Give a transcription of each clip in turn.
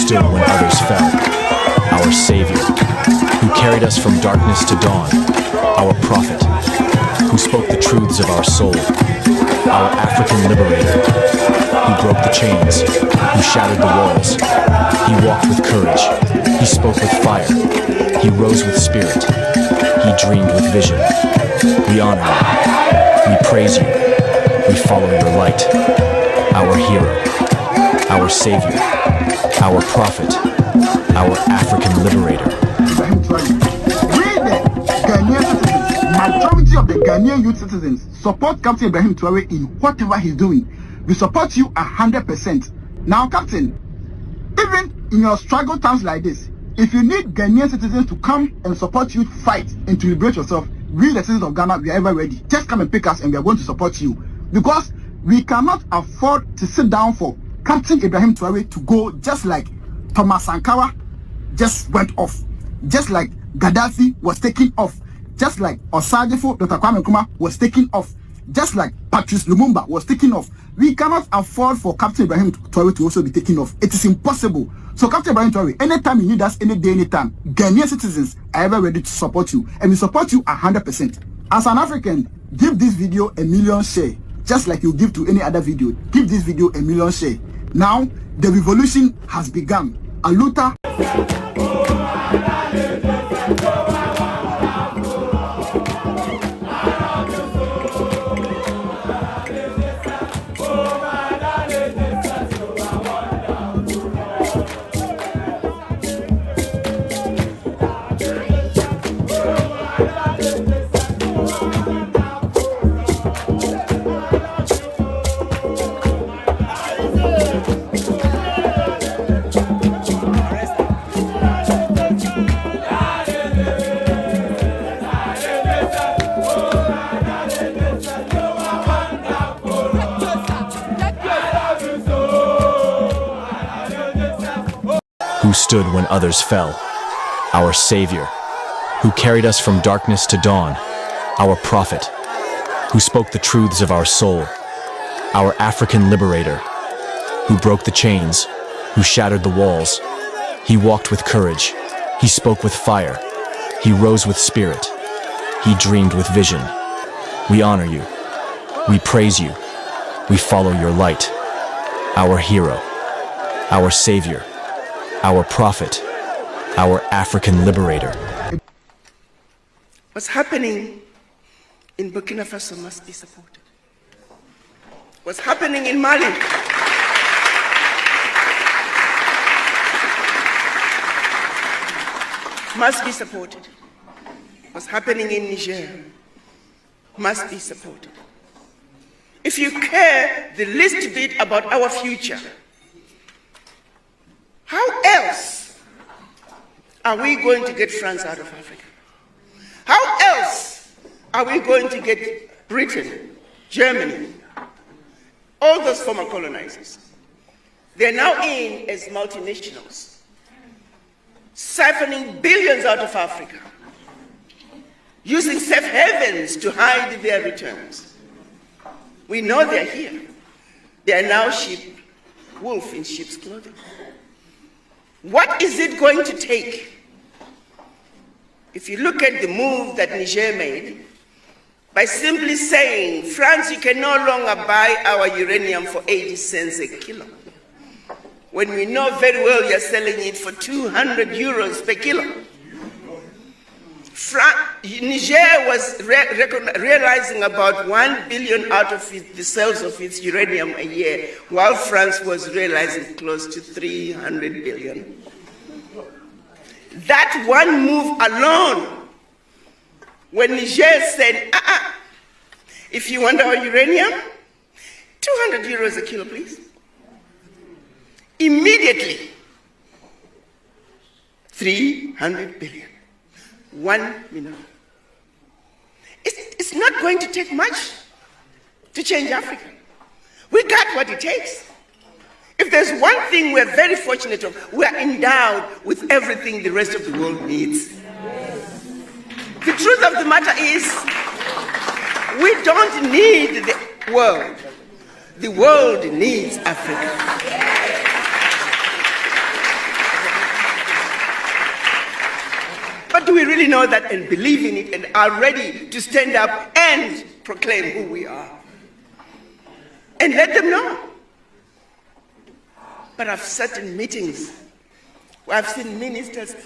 stood when others fell, our Savior, who carried us from darkness to dawn, our prophet, who spoke the truths of our soul, our African liberator, who broke the chains, who shattered the walls. He walked with courage, he spoke with fire, he rose with spirit, he dreamed with vision. We honor you, we praise you, we follow your light, our hero, our savior, our prophet, our African liberator. Ibrahim Traore. We the Ghanaian citizens, majority of the Ghanaian youth citizens support Captain Ibrahim Traore in whatever he's doing. We support you 100%. Now, Captain, even in your struggle times like this, if you need Ghanaian citizens to come and support you fight and to liberate yourself, we the citizens of Ghana, we are ever ready. Just come and pick us and we are going to support you. Because we cannot afford to sit down for Captain Ibrahim Traore to go just like Thomas Sankara just went off, just like Gaddafi was taken off, just like Osadefo, Dr. Kwame Nkrumah was taken off, just like Patrice Lumumba was taken off. We cannot afford for Captain Ibrahim Traore to also be taken off. It is impossible. So Captain Ibrahim Traore, anytime you need us, any day, anytime, Ghanaian citizens are ever ready to support you. And we support you 100%. As an African, give this video a million share. Just like you give to any other video. Give this video a million share. Now, the revolution has begun. Aluta. Who stood when others fell, our Savior, who carried us from darkness to dawn, our prophet, who spoke the truths of our soul, our African liberator, who broke the chains, who shattered the walls. He walked with courage, he spoke with fire, he rose with spirit, he dreamed with vision. We honor you, we praise you, we follow your light, our hero, our savior, our prophet, our African liberator. What's happening in Burkina Faso must be supported. What's happening in Mali must be supported. What's happening in Niger must be supported. If you care the least bit about our future, how else are we going to get France out of Africa? How else are we going to get Britain, Germany, all those former colonizers? They're now in as multinationals, siphoning billions out of Africa, using safe havens to hide their returns. We know they're here. They are now wolf in sheep's clothing. What is it going to take? If you look at the move that Niger made, by simply saying, France, you can no longer buy our uranium for 80 cents a kilo, when we know very well you're selling it for 200 euros per kilo. Niger was realizing about 1 billion out of the sales of its uranium a year, while France was realizing close to 300 billion. That one move alone, when Niger said, if you want our uranium, 200 euros a kilo, please. Immediately, 300 billion. 1 million. It's not going to take much to change Africa. We got what it takes. If there's one thing we're very fortunate of, we are endowed with everything the rest of the world needs. The truth of the matter is, we don't need the world. The world needs Africa. we really know that and believe in it and are ready to stand up and proclaim who we are. And let them know. But I've sat in meetings where I've seen ministers,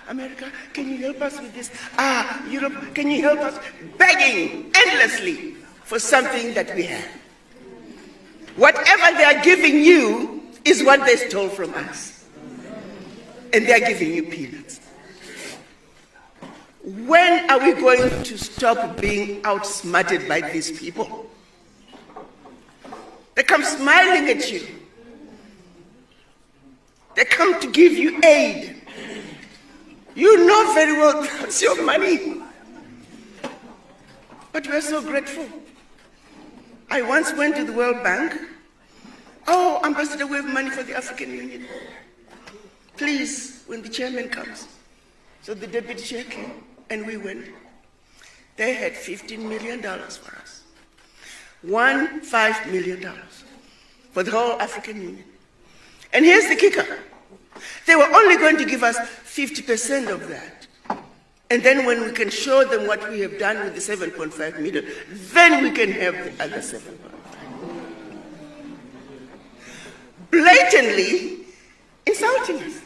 America, can you help us with this? Europe, can you help us? Begging endlessly for something that we have. Whatever they are giving you is what they stole from us. And they are giving you peanuts. When are we going to stop being outsmarted by these people? They come smiling at you. They come to give you aid. You know very well that's your money. But we're so grateful. I once went to the World Bank. Oh, Ambassador, we have money for the African Union. Please, when the chairman comes. So the deputy chair came, and we went. They had $15 million for us. $15 million for the whole African Union. And here's the kicker. They were only going to give us 50% of that. And then when we can show them what we have done with the 7.5 million, then we can have the other 7.5. Blatantly insulting us.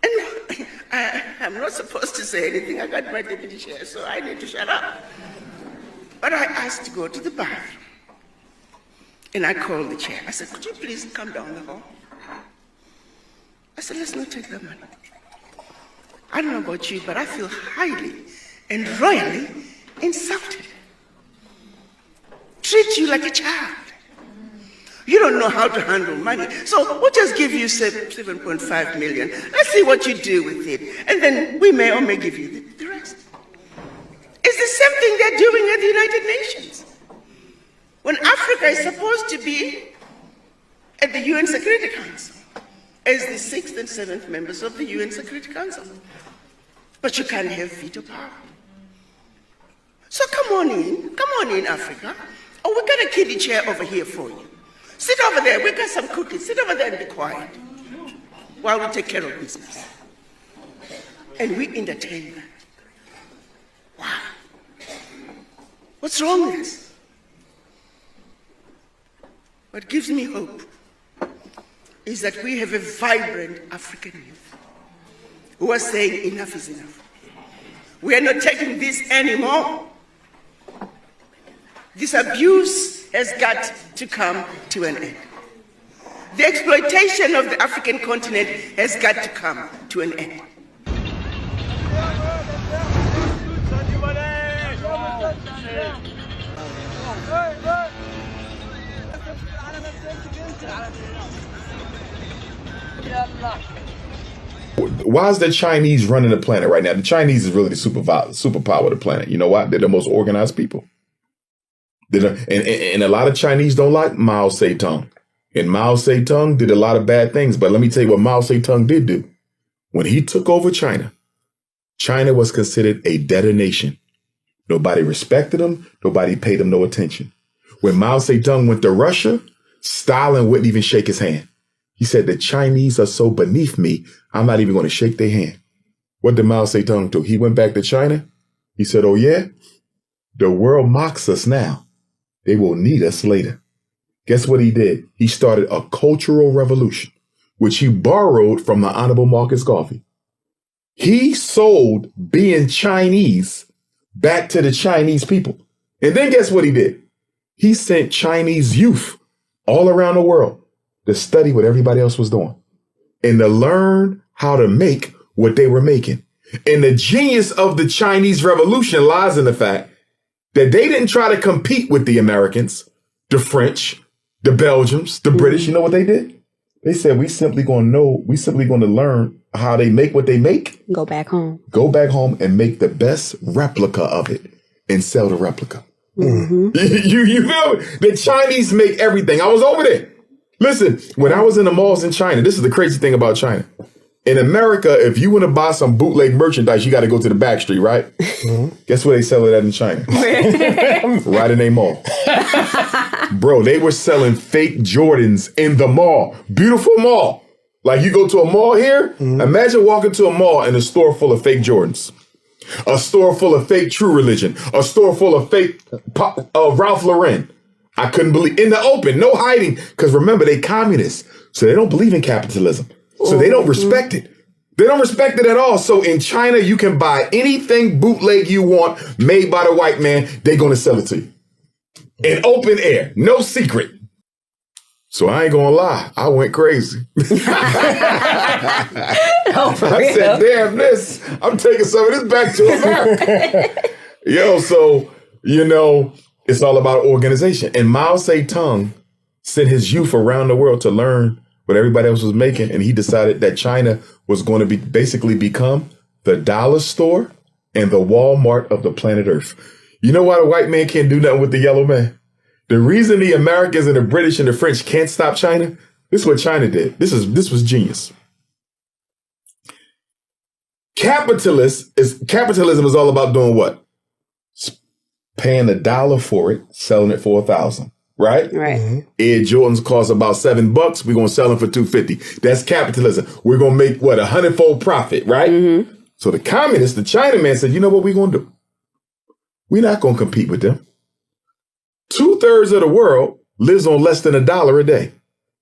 And I'm not supposed to say anything. I got my deputy chair, so I need to shut up. But I asked to go to the bathroom. And I called the chair. I said, could you please come down the hall? I said, let's not take that money. I don't know about you, but I feel highly and royally insulted. Treat you like a child. You don't know how to handle money. So we'll just give you 7.5 million. Let's see what you do with it. And then we may or may give you the rest. It's the same thing they're doing at the United Nations. When Africa is supposed to be at the UN Security Council as the 6th and 7th members of the UN Security Council. But you can't have veto power. So come on in, Africa. Oh, we got a kiddie chair over here for you. Sit over there, we got some cookies. Sit over there and be quiet while we take care of business. And we entertain that. Wow. What's wrong with us? What gives me hope is that we have a vibrant African youth who are saying enough is enough. We are not taking this anymore. This abuse has got to come to an end. The exploitation of the African continent has got to come to an end. Why is the Chinese running the planet right now? The Chinese is really the superpower of the planet. You know why? They're the most organized people. And a lot of Chinese don't like Mao Zedong. And Mao Zedong did a lot of bad things. But let me tell you what Mao Zedong did do. When he took over China, China was considered a debtor nation. Nobody respected him. Nobody paid him no attention. When Mao Zedong went to Russia, Stalin wouldn't even shake his hand. He said, the Chinese are so beneath me, I'm not even going to shake their hand. What did Mao Zedong do? He went back to China. He said, oh, yeah, the world mocks us now. They will need us later. Guess what he did? He started a cultural revolution, which he borrowed from the Honorable Marcus Garvey. He sold being Chinese back to the Chinese people. And then guess what he did? He sent Chinese youth all around the world to study what everybody else was doing and to learn how to make what they were making. And the genius of the Chinese Revolution lies in the fact that they didn't try to compete with the Americans, the French, the Belgians, the British. You know what they did? They said, we simply going to learn how they make what they make. Go back home and make the best replica of it and sell the replica. Mm-hmm. You feel me? The Chinese make everything. I was over there. Listen, when I was in the malls in China, this is the crazy thing about China. In America, if you want to buy some bootleg merchandise, you got to go to the back street, right? Mm-hmm. Guess where they sell it at in China? Right in a mall. Bro, they were selling fake Jordans in the mall. Beautiful mall. Like you go to a mall here, imagine walking to a mall and a store full of fake Jordans, a store full of fake True Religion, a store full of fake Ralph Lauren. I couldn't believe, in the open, no hiding. Because remember, they communists, so they don't believe in capitalism. So they don't respect it. They don't respect it at all. So in China, you can buy anything bootleg you want made by the white man. They're going to sell it to you. In open air, no secret. So I ain't going to lie. I went crazy. I said, damn this. I'm taking some of this back to America. So, it's all about organization. And Mao Zedong sent his youth around the world to learn what everybody else was making. And he decided that China was going to basically become the dollar store and the Walmart of the planet Earth. You know why the white man can't do nothing with the yellow man? The reason the Americans and the British and the French can't stop China, this is what China did. This was genius. Capitalism is all about doing what? Paying $1 for it, selling it for $1,000. Right? Right. Air Jordans cost about $7. We're going to sell them for $250. That's capitalism. We're going to make 100-fold profit, right? So the communists, the Chinaman said, you know what we're going to do? We're not going to compete with them. 2/3 of the world lives on less than $1 a day.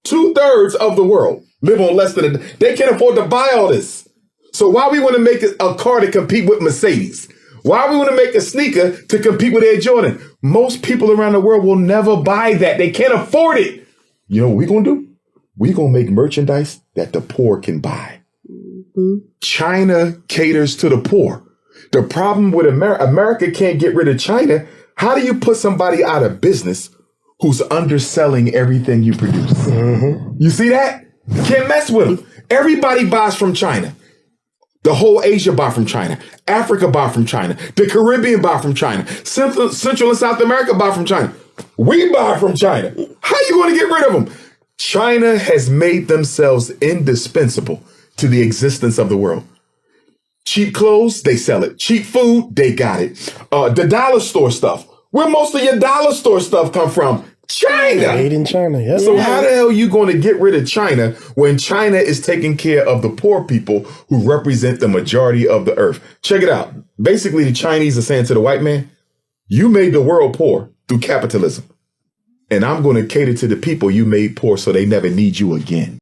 2/3 of the world live on less than they can't afford to buy all this. So why we want to make a car to compete with Mercedes? Why we want to make a sneaker to compete with Air Jordan? Most people around the world will never buy that. They can't afford it. You know what we're going to do? We're going to make merchandise that the poor can buy. China caters to the poor. The problem with America can't get rid of China. How do you put somebody out of business who's underselling everything you produce? You see that? You can't mess with them. Everybody buys from China. The whole Asia buy from China. Africa buy from China. The Caribbean buy from China. Central and South America buy from China. We buy from China. How are you going to get rid of them? China has made themselves indispensable to the existence of the world. Cheap clothes, they sell it. Cheap food, they got it. The dollar store stuff. Where most of your dollar store stuff come from? China. Made in China, yeah. So how the hell are you going to get rid of China when China is taking care of the poor people who represent the majority of the earth? Check it out. Basically, the Chinese are saying to the white man, you made the world poor through capitalism. And I'm going to cater to the people you made poor so they never need you again.